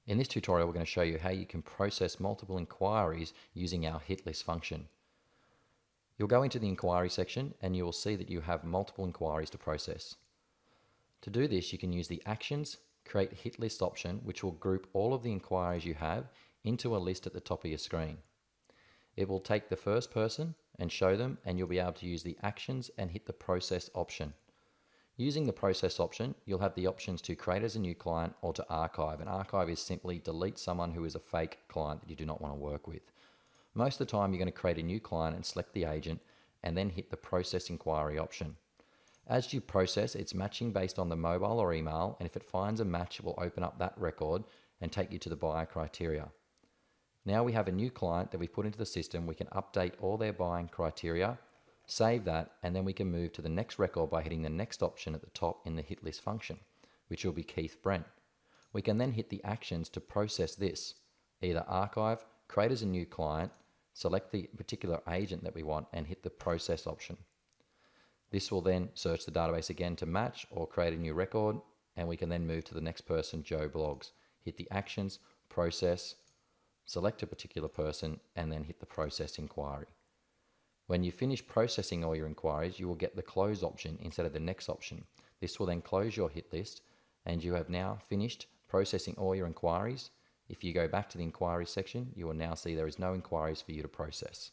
In this tutorial, we're going to show you how you can process multiple inquiries using our Hitlist function. You'll go into the inquiry section and you will see that you have multiple inquiries to process. To do this, you can use the Actions Create Hitlist option, which will group all of the inquiries you have into a list at the top of your screen. It will take the first person and show them, and you'll be able to use the Actions and hit the Process option. Using the Process option, you'll have the options to create as a new client or to archive. And archive is simply delete someone who is a fake client that you do not want to work with. Most of the time, you're going to create a new client and select the agent and then hit the Process Inquiry option. As you process, it's matching based on the mobile or email, and if it finds a match, it will open up that record and take you to the buyer criteria. Now we have a new client that we've put into the system. We can update all their buying criteria, save that, and then we can move to the next record by hitting the next option at the top in the hit list function, which will be Keith Brent. We can then hit the actions to process this, either archive, create as a new client, select the particular agent that we want, and hit the process option. This will then search the database again to match or create a new record, and we can then move to the next person, Joe Blogs. Hit the actions, process, select a particular person, and then hit the process inquiry. When you finish processing all your inquiries, you will get the close option instead of the next option. This will then close your hit list, and you have now finished processing all your inquiries. If you go back to the inquiries section, you will now see there is no inquiries for you to process.